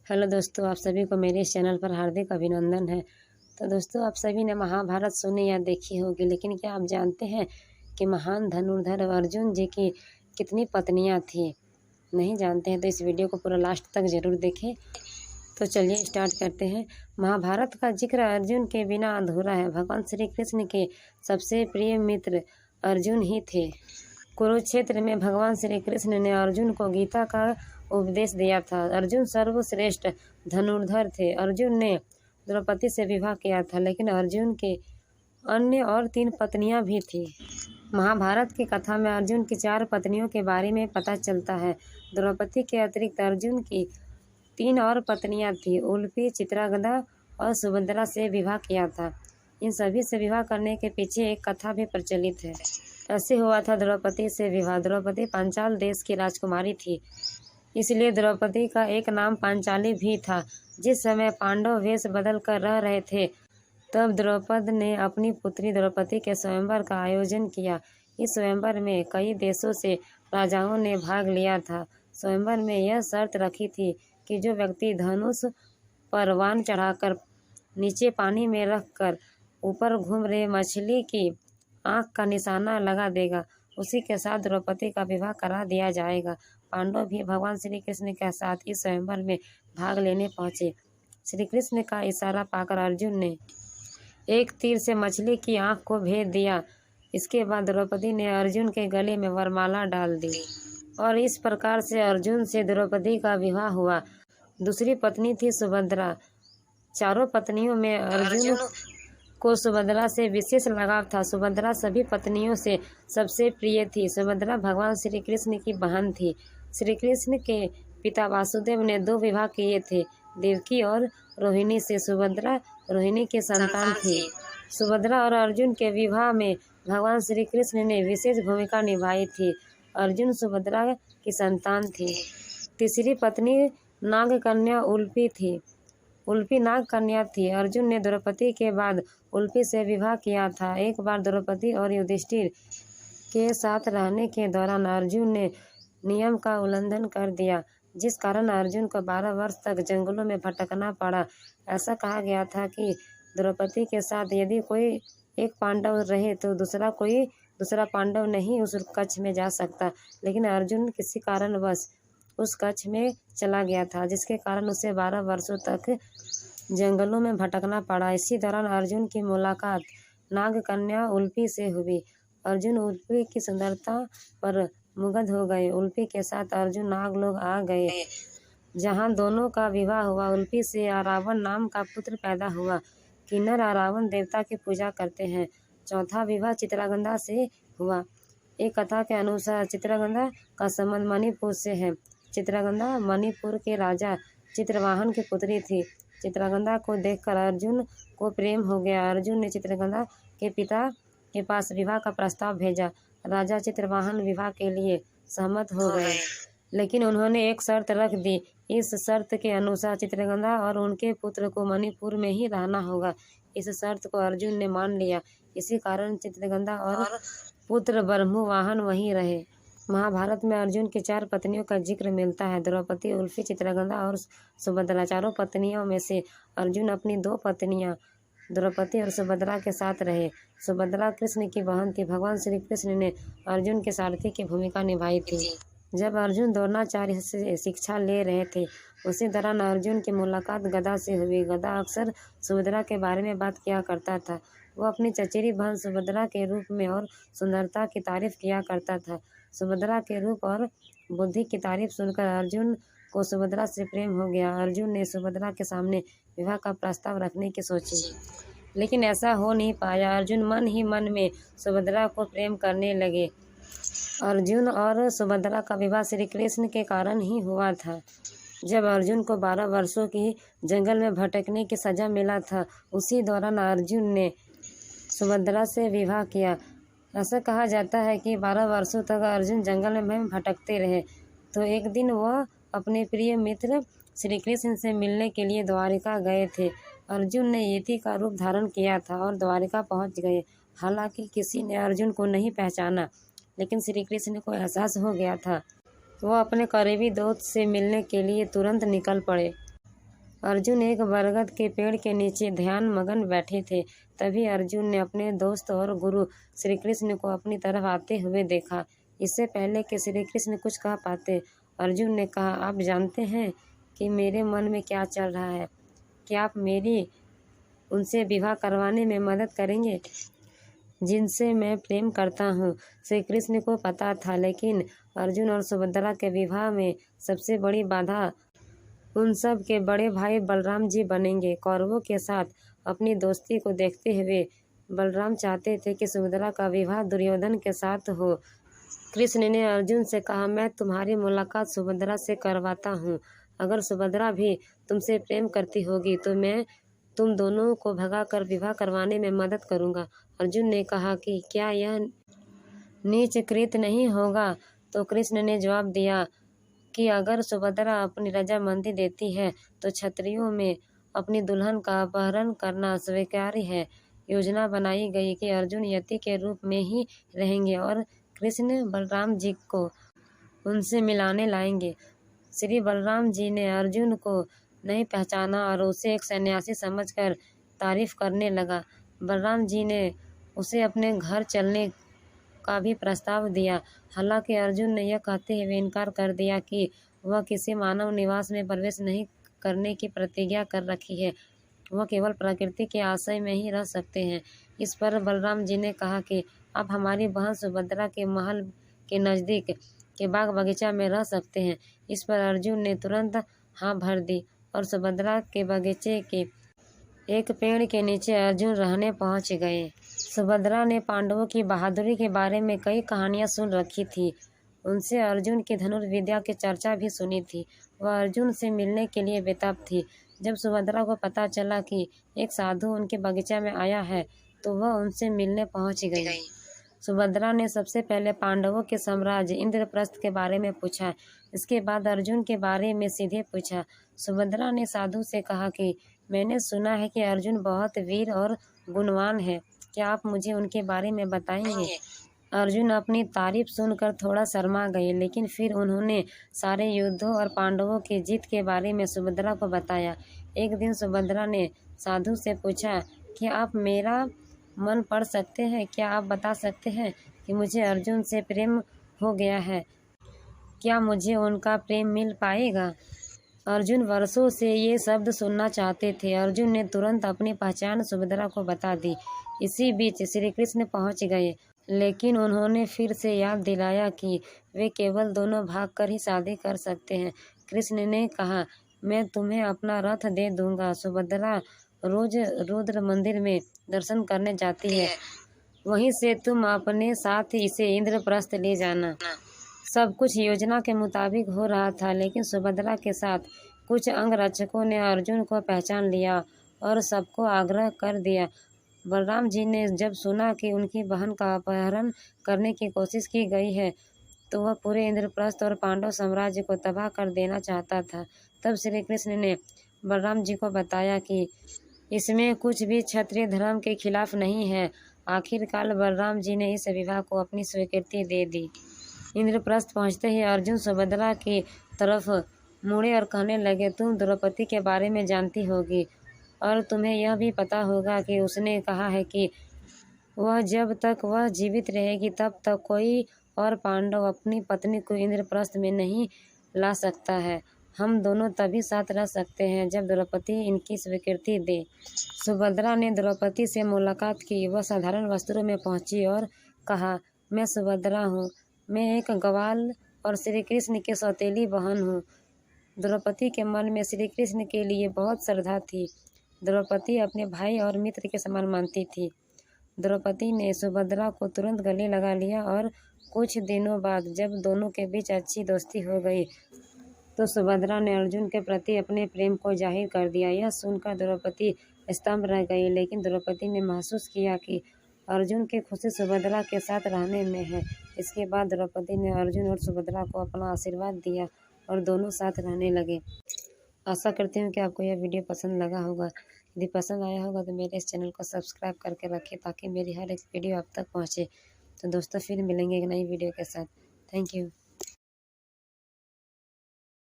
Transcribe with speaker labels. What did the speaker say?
Speaker 1: Hello दोस्तों, आप सभी को मेरे इस चैनल पर हार्दिक अभिनंदन है। तो दोस्तों, आप सभी ने महाभारत सुनी या देखी होगी, लेकिन क्या आप जानते हैं कि महान धनुर्धर अर्जुन जी की कितनी पत्नियां थी? नहीं जानते हैं तो इस वीडियो को पूरा लास्ट तक ज़रूर देखें। तो चलिए स्टार्ट करते हैं। महाभारत का जिक्र अर्जुन के बिना अधूरा है। भगवान श्री कृष्ण के सबसे प्रिय मित्र अर्जुन ही थे। कुरुक्षेत्र में भगवान श्री कृष्ण ने अर्जुन को गीता का उपदेश दिया था। अर्जुन सर्वश्रेष्ठ धनुर्धर थे। अर्जुन ने द्रौपदी से विवाह किया था, लेकिन अर्जुन के अन्य और 3 पत्नियां भी थीं। महाभारत की कथा में अर्जुन की 4 पत्नियों के बारे में पता चलता है। द्रौपदी के अतिरिक्त अर्जुन की 3 और पत्नियां थीं। उलूपी, चित्रांगदा और सुभद्रा से विवाह किया था। इन सभी से विवाह करने के पीछे एक कथा भी प्रचलित है। ऐसे हुआ था द्रौपदी से विवाह। द्रौपदी पांचाल देश की राजकुमारी थी, इसलिए द्रौपदी का एक नाम पांचाली भी था। जिस समय पांडव वेश बदल कर रह रहे थे, तब द्रौपद ने अपनी पुत्री द्रौपदी के स्वयंवर का आयोजन किया। इस स्वयंवर में कई देशों से राजाओं ने भाग लिया था। स्वयंवर में यह शर्त रखी थी कि जो व्यक्ति धनुष पर वाण चढ़ाकर नीचे पानी में रखकर ऊपर घूम रहे मछली की आँख का निशाना लगा देगा, उसी के साथ द्रौपदी का विवाह करा दिया जाएगा। पांडव भी भगवान श्री कृष्ण के साथ इस स्वयंवर में भाग लेने पहुंचे। श्री कृष्ण का इशारा पाकर अर्जुन ने एक तीर से मछली की आँख को भेद दिया। इसके बाद द्रौपदी ने अर्जुन के गले में वरमाला डाल दी और इस प्रकार से अर्जुन से द्रौपदी का विवाह हुआ। दूसरी पत्नी थी सुभद्रा। चारों पत्नियों में अर्जुन को सुभद्रा से विशेष लगाव था। सुभद्रा सभी पत्नियों से सबसे प्रिय थी। सुभद्रा भगवान श्री कृष्ण की बहन थी। श्री कृष्ण के पिता वासुदेव ने 2 विवाह किए थे, देवकी और रोहिणी से। सुभद्रा रोहिणी की संतान थी। सुभद्रा और अर्जुन के विवाह में भगवान श्री कृष्ण ने विशेष भूमिका निभाई थी। अर्जुन सुभद्रा की संतान थी। तीसरी पत्नी नागकन्या उलूपी थी। उलूपी नाग कन्या थी। अर्जुन ने द्रौपदी के बाद उलूपी से विवाह किया था। एक बार द्रौपदी और युधिष्ठिर के साथ रहने के दौरान अर्जुन ने नियम का उल्लंघन कर दिया, जिस कारण अर्जुन को 12 वर्ष तक जंगलों में भटकना पड़ा। ऐसा कहा गया था कि द्रौपदी के साथ यदि कोई एक पांडव रहे तो दूसरा पांडव नहीं उस कक्ष में जा सकता, लेकिन अर्जुन किसी कारणवश उस कक्ष में चला गया था, जिसके कारण उसे 12 वर्षों तक जंगलों में भटकना पड़ा। इसी दौरान अर्जुन की मुलाकात नागकन्या उलूपी से हुई। अर्जुन उलूपी की सुंदरता पर मुग्ध हो गए। उलूपी के साथ अर्जुन नागलोक आ गए, जहां दोनों का विवाह हुआ। उलूपी से अरावन नाम का पुत्र पैदा हुआ। किन्नर अरावन देवता की पूजा करते हैं। चौथा विवाह चित्रांगदा से हुआ। एक कथा के अनुसार चित्रांगदा का संबंध मणिपुर से है। चित्रांगदा मणिपुर के राजा चित्रवाहन की पुत्री थी। चित्रांगदा को देखकर अर्जुन को प्रेम हो गया। अर्जुन ने चित्रांगदा के पिता के पास विवाह का प्रस्ताव भेजा। राजा चित्रवाहन विवाह के लिए सहमत हो गए, लेकिन उन्होंने एक शर्त रख दी। इस शर्त के अनुसार चित्रांगदा और उनके पुत्र को मणिपुर में ही रहना होगा। इस शर्त को अर्जुन ने मान लिया। इसी कारण चित्रांगदा और पुत्र ब्रह्मवाहन वहीं रहे। महाभारत में अर्जुन की 4 पत्नियों का जिक्र मिलता है। द्रौपदी, उलूपी, चित्रांगदा और सुभद्रा। चारों पत्नियों में से अर्जुन अपनी 2 पत्नियां द्रौपदी और सुभद्रा के साथ रहे। सुभद्रा कृष्ण की बहन थी। भगवान श्री कृष्ण ने अर्जुन के सारथी की भूमिका निभाई थी। जब अर्जुन द्रोणाचार्य से शिक्षा ले रहे थे, उसी दौरान अर्जुन की मुलाकात गदा से हुई। गदा अक्सर सुभद्रा के बारे में बात किया करता था। वो अपनी चचेरी बहन सुभद्रा के रूप में और सुंदरता की तारीफ किया करता था। सुभद्रा के रूप और बुद्धि की तारीफ सुनकर अर्जुन को सुभद्रा से प्रेम हो गया। अर्जुन ने सुभद्रा के सामने विवाह का प्रस्ताव रखने की सोची, लेकिन ऐसा हो नहीं पाया। अर्जुन मन ही मन में सुभद्रा को प्रेम करने लगे। अर्जुन और सुभद्रा का विवाह श्री कृष्ण के कारण ही हुआ था। जब अर्जुन को 12 वर्षों की जंगल में भटकने की सजा मिला था, उसी दौरान अर्जुन ने सुभद्रा से विवाह किया। ऐसा कहा जाता है कि 12 वर्षों तक अर्जुन जंगल में भटकते रहे, तो एक दिन वह अपने प्रिय मित्र श्री कृष्ण से मिलने के लिए द्वारिका गए थे। अर्जुन ने यति का रूप धारण किया था और द्वारिका पहुंच गए। हालांकि किसी ने अर्जुन को नहीं पहचाना, लेकिन श्री कृष्ण को एहसास हो गया था। वह अपने करीबी दोस्त से मिलने के लिए तुरंत निकल पड़े। अर्जुन एक बरगद के पेड़ के नीचे ध्यान मगन बैठे थे। तभी अर्जुन ने अपने दोस्त और गुरु श्री कृष्ण को अपनी तरफ आते हुए देखा। इससे पहले कि श्री कृष्ण कुछ कह पाते, अर्जुन ने कहा, आप जानते हैं कि मेरे मन में क्या चल रहा है? क्या आप मेरी उनसे विवाह करवाने में मदद करेंगे जिनसे मैं प्रेम करता हूँ? श्री कृष्ण को पता था, लेकिन अर्जुन और सुभद्रा के विवाह में सबसे बड़ी बाधा उन सब के बड़े भाई बलराम जी बनेंगे। कौरवों के साथ अपनी दोस्ती को देखते हुए बलराम चाहते थे कि सुभद्रा का विवाह दुर्योधन के साथ हो। कृष्ण ने अर्जुन से कहा, मैं तुम्हारी मुलाकात सुभद्रा से करवाता हूँ। अगर सुभद्रा भी तुमसे प्रेम करती होगी तो मैं तुम दोनों को भगाकर विवाह करवाने में मदद करूँगा। अर्जुन ने कहा कि क्या यह नीच कृत्य नहीं होगा? तो कृष्ण ने जवाब दिया कि अगर सुभद्रा अपनी रजामंदी देती है तो क्षत्रियों में अपनी दुल्हन का अपहरण करना स्वीकार्य है। योजना बनाई गई कि अर्जुन यति के रूप में ही रहेंगे और कृष्ण बलराम जी को उनसे मिलाने लाएंगे। श्री बलराम जी ने अर्जुन को नहीं पहचाना और उसे एक सन्यासी समझकर तारीफ करने लगा। बलराम जी ने उसे अपने घर चलने का भी प्रस्ताव दिया। हालांकि अर्जुन ने यह कहते हुए इनकार कर दिया कि वह किसी मानव निवास में प्रवेश नहीं करने की प्रतिज्ञा कर रखी है, वह केवल प्रकृति के आश्रय में ही रह सकते हैं। इस पर बलराम जी ने कहा कि आप हमारी बहन सुभद्रा के महल के नज़दीक के बाग बगीचा में रह सकते हैं। इस पर अर्जुन ने तुरंत हाँ भर दी और सुभद्रा के बगीचे के एक पेड़ के नीचे अर्जुन रहने पहुंच गए। सुभद्रा ने पांडवों की बहादुरी के बारे में कई कहानियां सुन रखी थी। उनसे अर्जुन की धनुर्विद्या की चर्चा भी सुनी थी। वह अर्जुन से मिलने के लिए बेताब थी। जब सुभद्रा को पता चला कि एक साधु उनके बगीचा में आया है तो वह उनसे मिलने पहुंच गई। सुभद्रा ने सबसे पहले पांडवों के साम्राज्य इंद्रप्रस्थ के बारे में पूछा। इसके बाद अर्जुन के बारे में सीधे पूछा। सुभद्रा ने साधु से कहा कि मैंने सुना है कि अर्जुन बहुत वीर और गुणवान है, क्या आप मुझे उनके बारे में बताएंगे? अर्जुन अपनी तारीफ सुनकर थोड़ा शर्मा गए, लेकिन फिर उन्होंने सारे युद्धों और पांडवों की जीत के बारे में सुभद्रा को बताया। एक दिन सुभद्रा ने साधु से पूछा, क्या आप मेरा मन पढ़ सकते हैं? क्या आप बता सकते हैं कि मुझे अर्जुन से प्रेम हो गया है? क्या मुझे उनका प्रेम मिल पाएगा? अर्जुन वर्षों से ये शब्द सुनना चाहते थे। अर्जुन ने तुरंत अपनी पहचान सुभद्रा को बता दी। इसी बीच श्री कृष्ण पहुँच गए, लेकिन उन्होंने फिर से याद दिलाया कि वे केवल दोनों भागकर ही शादी कर सकते हैं। कृष्ण ने कहा, मैं तुम्हें अपना रथ दे दूंगा। सुभद्रा रोज रुद्र मंदिर में दर्शन करने जाती है, वहीं से तुम अपने साथ इसे इंद्रप्रस्थ ले जाना। सब कुछ योजना के मुताबिक हो रहा था, लेकिन सुभद्रा के साथ कुछ अंगरक्षकों ने अर्जुन को पहचान लिया और सबको आग्रह कर दिया। बलराम जी ने जब सुना कि उनकी बहन का अपहरण करने की कोशिश की गई है तो वह पूरे इंद्रप्रस्थ और पांडव साम्राज्य को तबाह कर देना चाहता था। तब श्री कृष्ण ने बलराम जी को बताया कि इसमें कुछ भी क्षत्रिय धर्म के खिलाफ नहीं है। आखिरकार बलराम जी ने इस विवाह को अपनी स्वीकृति दे दी। इंद्रप्रस्थ पहुंचते ही अर्जुन सुभद्रा की तरफ मुड़े और कहने लगे, तुम द्रौपदी के बारे में जानती होगी और तुम्हें यह भी पता होगा कि उसने कहा है कि वह जब तक वह जीवित रहेगी तब तक कोई और पांडव अपनी पत्नी को इंद्रप्रस्थ में नहीं ला सकता है। हम दोनों तभी साथ रह सकते हैं जब द्रौपदी इनकी स्वीकृति दे। सुभद्रा ने द्रौपदी से मुलाकात की। वह साधारण वस्त्रों में पहुंची और कहा, मैं सुभद्रा हूँ, मैं एक ग्वाल और श्री कृष्ण की सौतेली बहन हूँ। द्रौपदी के मन में श्री कृष्ण के लिए बहुत श्रद्धा थी। द्रौपदी अपने भाई और मित्र के समान मानती थी। द्रौपदी ने सुभद्रा को तुरंत गले लगा लिया और कुछ दिनों बाद जब दोनों के बीच अच्छी दोस्ती हो गई तो सुभद्रा ने अर्जुन के प्रति अपने प्रेम को जाहिर कर दिया। यह सुनकर द्रौपदी स्तंभ रह गई, लेकिन द्रौपदी ने महसूस किया कि अर्जुन की खुशी सुभद्रा के साथ रहने में है। इसके बाद द्रौपदी ने अर्जुन और सुभद्रा को अपना आशीर्वाद दिया और दोनों साथ रहने लगे। आशा करती हूँ कि आपको यह वीडियो पसंद लगा होगा। यदि पसंद आया होगा तो मेरे इस चैनल को सब्सक्राइब करके रखें ताकि मेरी हर एक वीडियो आप तक पहुँचे। तो दोस्तों फिर मिलेंगे एक नई वीडियो के साथ। Thank you.